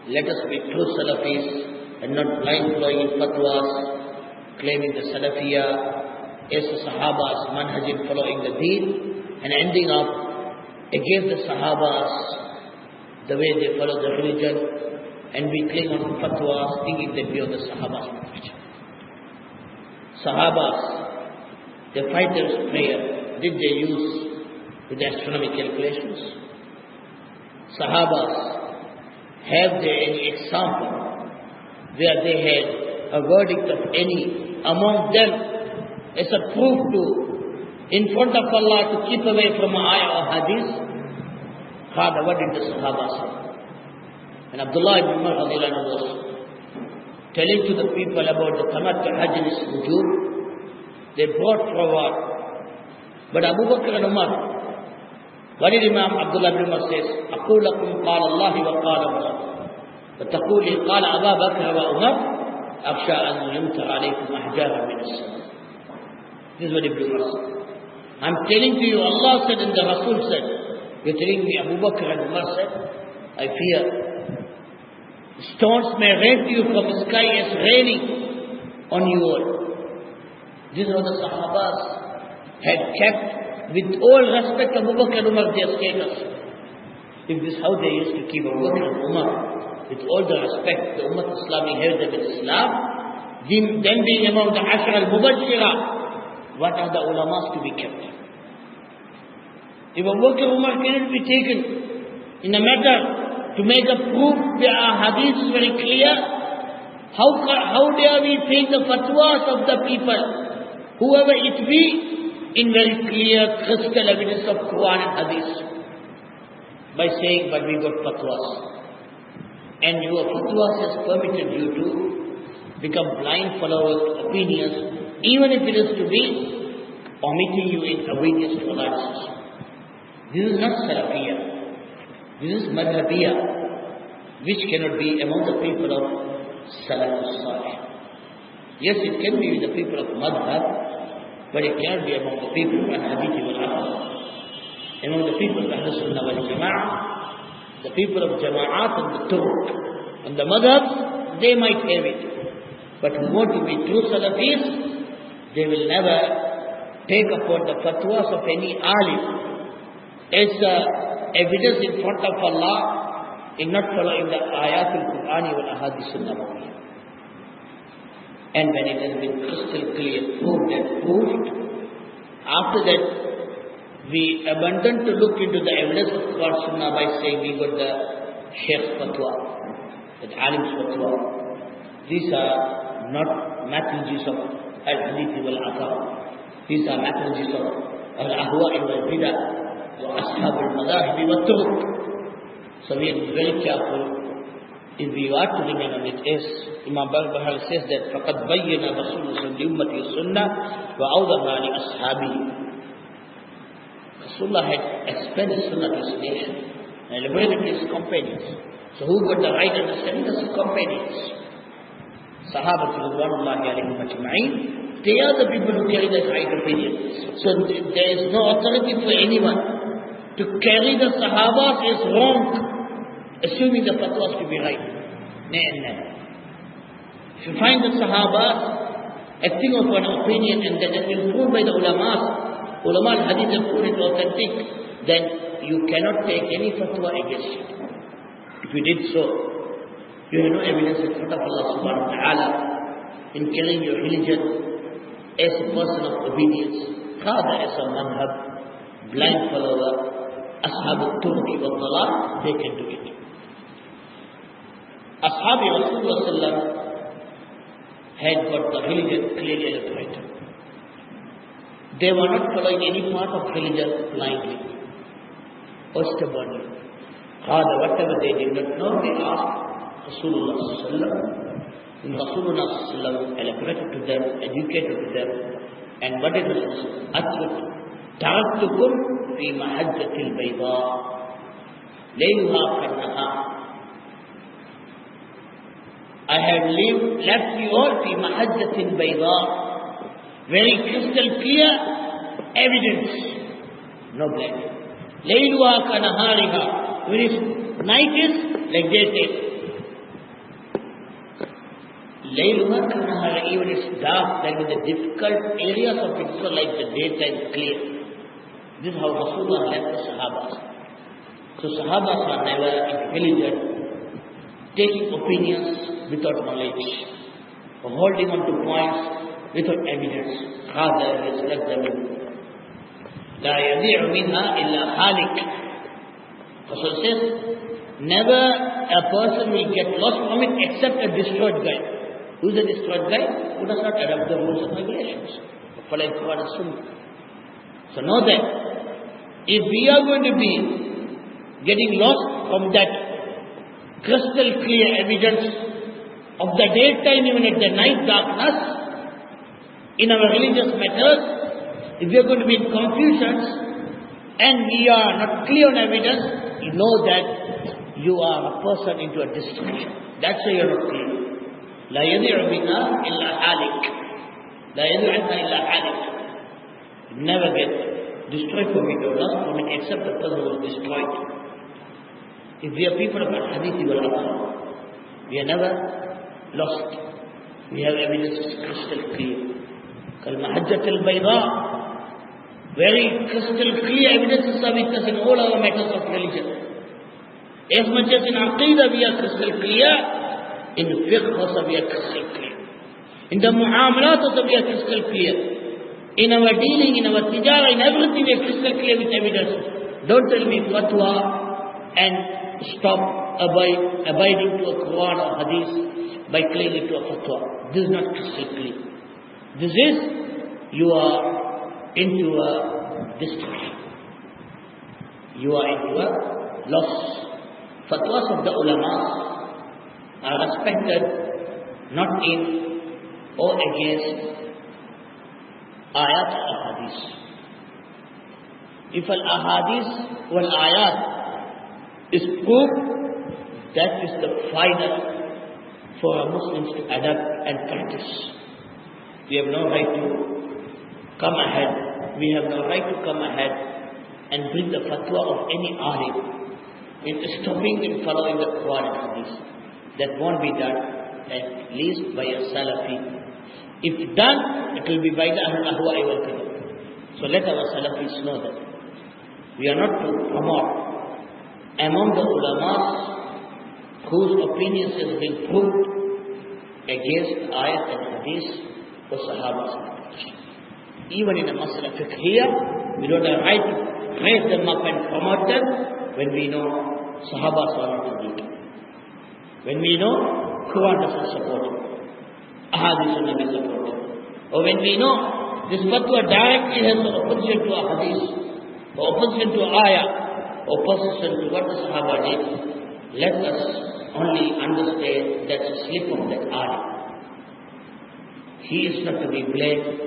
Let us be true Salafis and not blind following fatwas, claiming the Salafiyah as the Sahabas, manhaj in following the deen, and ending up against the Sahabas, the way they follow the religion, and we cling on to fatwas thinking that we are the Sahabas manhaj. Sahabas, the fighters' prayer, did they use with astronomical calculations? Sahabas, have they any example where they had a verdict of any among them as a proof to, in front of Allah, to keep away from ayah or hadith? Father, what did the Sahaba say? And Abdullah ibn Umar was telling to the people about the Tamattu Hajj is wujud, they brought forward. But Abu Bakr and Umar, what did Imam Abdullah ibn Umar says? أقول لكم قال الله وقال رسول وتقولي قال أبا بكر وعمر أخشى أن يمطر عليكم أحجارا من السماء. This is what Ibn Umar said. I'm telling to you, Allah said and the Rasul said. You're telling me Abu Bakr and Umar said? I fear stones may rain to you from the sky as raining on you all. This is what the Sahabas had kept. With all respect, Abu Bakr and Umar, their status. If this is how they used to keep Abu Bakr and Umar, with all the respect the Ummah Islami held them in Islam, then being among the Ashra al-Mubashira, what are the ulamas to be kept? If Abu Bakr and Umar cannot be taken in a matter to make a proof, there are hadiths very clear, how dare we take the fatwas of the people, whoever it be, in very clear, crystal evidence of Quran and Hadith, by saying, but we got fatwas. And your fatwas has permitted you to become blind followers of opinions, even if it is to be omitting you in obedience to Allah. This is not Salafiyah. This is Madhabiyah, which cannot be among the people of Salafus Salih. Yes, it can be with the people of Madhab, but it cannot be among the people of Al-Hadith wal-Athar. Among the people of Ahlus Sunnah wal Jama'ah, the people of Jama'at and the Turuq, and the Madhabs, they might have it. But who want to be true Salafis, they will never take upon the fatwas of any alim as evidence in front of Allah in not following the ayat al-Qur'ani wal-Ahadith Sunnah. And when it has been crystal clear, proved and proved, after that we abandon to look into the evidence of Quran Sunnah by saying we got the Sheikh's fatwa, the Alim's fatwa. These are not methodologies of Al-Hadith wal-Athar. These are methodologies of Al-Ahwa'i wal-Bidah wa Ashab al-Madahib wal-Turuq. So we have to be very careful. If we are to remain on it, as Imam Bahal says that فَقَدْ بَيَّنَ رَسُولُ لِأُمَّتِ السُّنَّةِ وَأَوْضَحَا لِأَصْحَابِهِ. Rasulullah had expanded Sunnah to his nation and liberated his companions. So who got the right understanding? His companions. Sahabatu Ridwanullahi alayhim ajma'in. They are the people who carry the right opinion. So there is no authority for anyone to carry the Sahabas is wrong, assuming the fatwas to be right. No. If you find the Sahaba acting upon an opinion and that has been proved by the ulama al-hadith have proved it authentic, then you cannot take any fatwa against it. If you did so, you have no evidence in front of Allah subhanahu wa ta'ala in killing your religion as a person of obedience, rather as a madhab, blind follower, ashab al-turki wal-dalal, they can do it. Ashabi Rasulullah had got the religion clearly illustrated. They were not following any part of religion blindly or stubbornly. Rather, whatever they did not know, they asked Rasulullah. And Rasulullah elaborated to them, educated to them. And what did Rasulullah say? تَعَدْتُكُمْ فِي مَحَجَّةِ الْبَيْضَاءِ لَيْلُهَا كَالنَّهَارِ. I have left you all fi mahajjatin bayda, very crystal clear evidence, no black. Layluha ka nahariha, when its night is like day. Layluha kanahara, even it's dark, like in the difficult areas of it, so like the daytime clear. This is how Rasulullah left the Sahabas. So Sahabas are never intelligent, taking opinions without knowledge, or holding on to points without evidence. Rather, he has left them in. La yadi'u minha illa halik. Rasul says, never a person will get lost from it except a destroyed guy. Who is a destroyed guy? Who does not adapt the rules and regulations. Follow Quran and Sunnah. So know that if we are going to be getting lost from that crystal clear evidence of the daytime, even at the night darkness, in our religious matters, if we are going to be in confusions and we are not clear on evidence, you know that you are a person into a destruction. That's why you are not clear. La yadi'u minha illa halik. La yadi'u minha illa halik. Never get destroyed from it or lost from it except the person who was destroyed. If we are people of al-hadith wal athar, we are never lost. We have evidence crystal clear. Kal-mahajjat al-bayda. Very crystal clear evidences are with us in all our matters of religion. As much as in aqidah we are crystal clear, in fiqh also we are crystal clear. In the muamalat also we are crystal clear. In our dealing, in our tijara, in everything we are crystal clear with evidence. Don't tell me fatwa and stop abiding to a Quran or Hadith by clinging to a fatwa. This is not crystal clear. This is, you are into a destruction. You are into a loss. Fatwas of the ulama are respected not in or against ayat or hadith. If al-ahadith wal ayat is proof, that is the final for our Muslims to adapt and practice. We have no right to come ahead. We have no right to come ahead and bring the fatwa of any alim into stopping and following the Quran and Hadith. That won't be done, at least by a Salafi. If done, it will be by the Ahlul Ahwa'i wal Kalam. So let our Salafis know that. We are not to promote among the ulamas whose opinions has been proved against ayat and hadith or sahabas. Even in a masala fiqhiyya, we don't have right to raise them up and promote them when we know sahabas are not indeed. When we know Quran doesn't support it, ahadith will not be supported. Or when we know this fatwa directly has an opposition to a hadith, or opposition to ayah, opposition to what the Sahaba did, let us only understand that's a slip of that ayah. He is not to be blamed,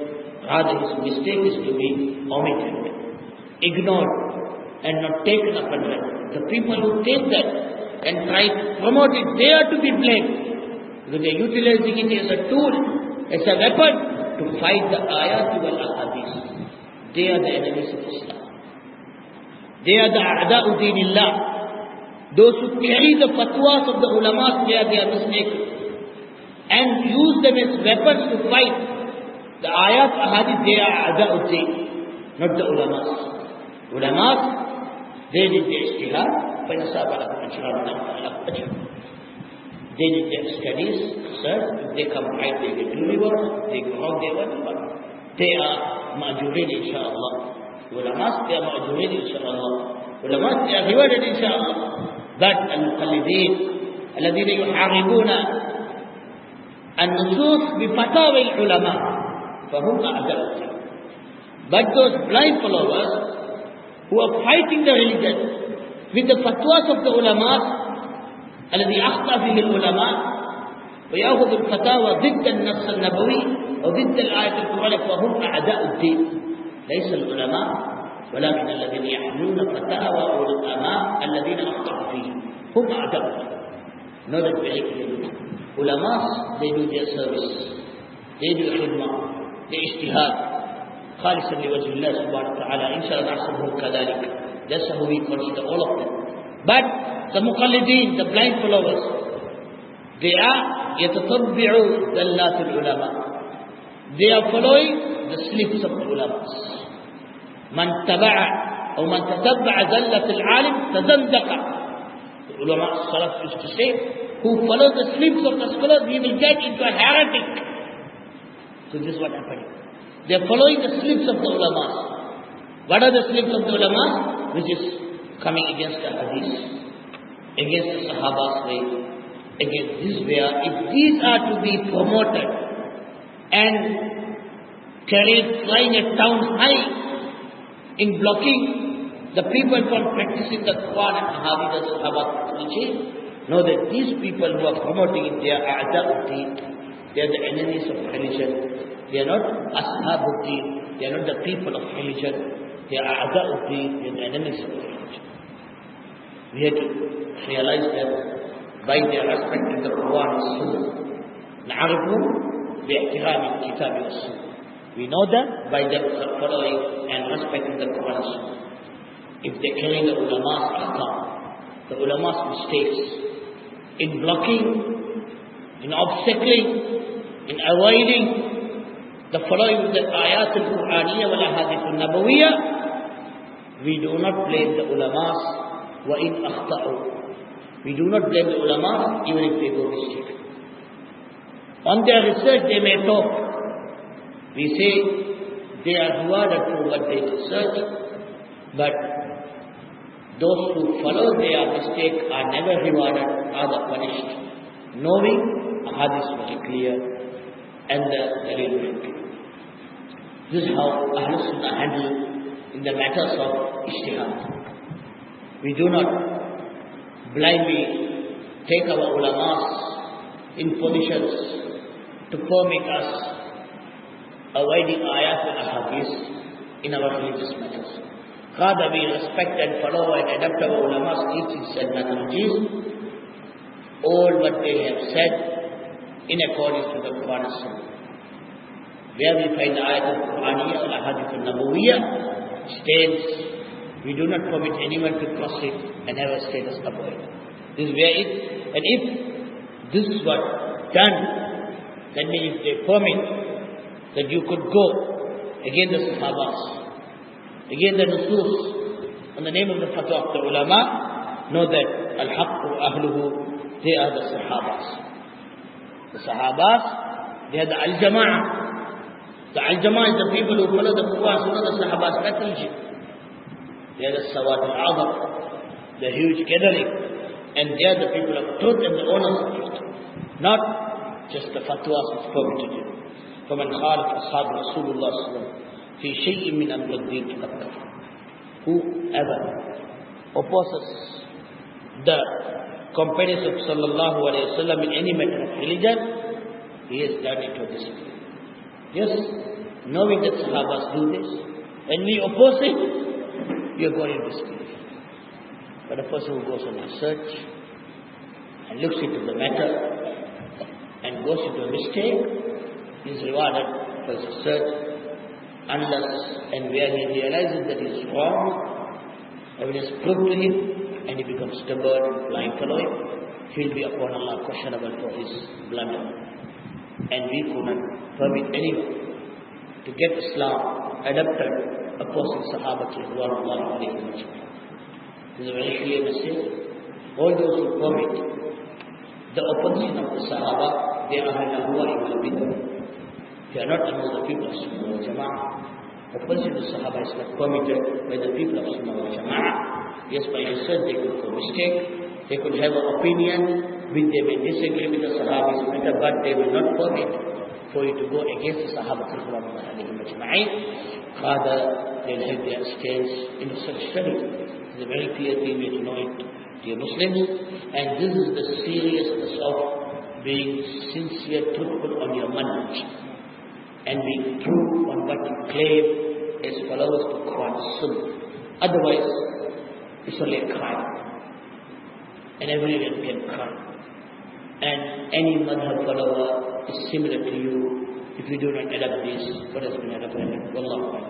rather his mistake is to be omitted, ignored, and not taken up and read. The people who take that and try to promote it, they are to be blamed, because they are utilizing it as a tool, as a weapon to fight the ayat wal ahadith. They are the enemies of Islam. They are the a'da'u dinillah. Those who carry the fatwas of the ulamas, they are mistaken. And use them as weapons to fight the ayat, ahadith, they are a'da'u din, not the ulamas. Ulamas, they did their ijtihad, they did their studies, research. If they come right, they get two rewards. They go wrong, they won't. They are ma'jurin, inshaAllah. Ulamas, they are ma'jurin, inshaAllah. Ulamas, they are rewarded, inshaAllah. But al-muqallideen, alladhina yuharibuna an-nusus bi-fatawi al-ulama, fahum a'da'u. But those blind followers who are fighting the religion with the fatwas of the ulama, الذي أخطأ فيه العلماء ويأخذ الفتاوى ضد النص النبوي وضد الآية القرآنية فهم أعداء الدين. ليس العلماء ولكن الذين يحملون فتاوى العلماء الذين أخطأوا فيه هم أعداء الدين. Know that very clearly. Ulamas, they do their service, they do khidmah, they ijtihad خالصا لوجه الله سبحانه وتعالى. إن شاء الله نحسبهم كذلك. That's how we consider all of them. But the muqallideen, the blind followers, they are يتتبع ذلات العلماء. They are following the slips of the ulamas. من تبع أو من تتبع ذلة العالم تزندق. The ulama salaf used to say, who follows the slips of the scholars, he will get into a heretic. So this is what happened. They are following the slips of the ulamas. What are the slips of the ulamas? Which is coming against the hadith, against the Sahaba's way, against this way. If these are to be promoted and carried, flying at town high in blocking the people from practicing the Quran and Hadith and Sahaba's teaching, know that these people who are promoting it, they are a'da'uddin, they are the enemies of religion. They are not ashabuddin, they are not the people of religion. They are a'da'uddin, they are the enemies of religion. We have to realize that by their respect to the Quran and Sunnah, نعرفهم باحترام الكتاب والسنة. We know them by their following and respecting the Quran and Sunnah. If they carry the ulama's ahkam, the ulama's mistakes in blocking, in obstacling, in avoiding the following of the ayat al-Qur'aniyya wal ahadith al-Nabawiyya, we do not blame the ulamas wa in akhta'u. We do not blame the ulamas even if they go mistake. On their research they may talk. We say they are rewarded for what they research, but those who follow their mistake are never rewarded, rather punished, knowing hadith very clear and the dalil very clear. This is how Ahlul Sunnah handle in the matters of ijtihad. We do not blindly take our ulamas in positions to permit us avoiding ayat and ahadith in our religious matters. Rather, we respect and follow and adapt our ulama's teachings and methodologies, all what they have said in accordance to the Quran and Sunnah. Where we find the ayat al-Qur'aniyya or ahadith al-Nabawiyya states, we do not permit anyone to cross it and have a status above it. This is where it, and if this is what done, that means if they permit that you could go against the Sahabas, against the Nusus, on the name of the fatwa of the ulama, know that al-haqqu ahluhu, they are the Sahabas. The Sahabas, they are the al-jama'ah. The al-jama'ah is the people who follow the Quran, Sunnah, the Sahabas' methodology. They are the Sawat al-Azam, the huge gathering, and they are the people of truth and the owners of truth, not just the fatwas which permitted it. فَمَنْ خَالَفَ أَصْحَابِ رَسُولِ اللَّهِ صَلَّى اللَّهُ عَلَيْهِ وَسَلَّمَ فِي شَيْءٍ مِّنْ أَمْرِ الدِّينِ فَقَدْ كَفَرَ. Whoever opposes the companions of sallallahu alayhi wa sallam in any matter of religion, he has done it to disbelief. Yes, knowing that Sahabas do this, and we oppose it, we are going to disbelief. But a person who goes on research and looks into the matter and goes into a mistake is rewarded for his research, unless and where he realizes that he is wrong, evidence proved to him, and he becomes stubborn and blind following, he will be upon Allah questionable for his blunder. And we could not permit anyone to get Islam adopted opposing Sahaba to Ridwanullahi alayhim ajma'in. This is a very clear message. All those who permit the opposition of the Sahaba, they are al-ahwa wal bid'ah. They are not among the people of Sunnah wal Jama'ah. Opposition to Sahaba is not permitted by the people of Sunnah wal Jama'ah. Yes, by research they could go mistake, they could have an opinion which they may disagree with the Sahabis matter, but they will not permit for you to go against the Sahaba Ridwanullahi alayhim ajma'in. Rather, they will have their stance in such study. It is a very clear thing, we have to know it, dear Muslims. And this is the seriousness of being sincere, truthful on your manhaj, and being true on what you claim as followers to Quran and Sunnah. Otherwise, it's only a crime. And everyone can cry. And any madhab follower is similar to you if you do not adapt this, what has been adapted. Wallahu a'lam.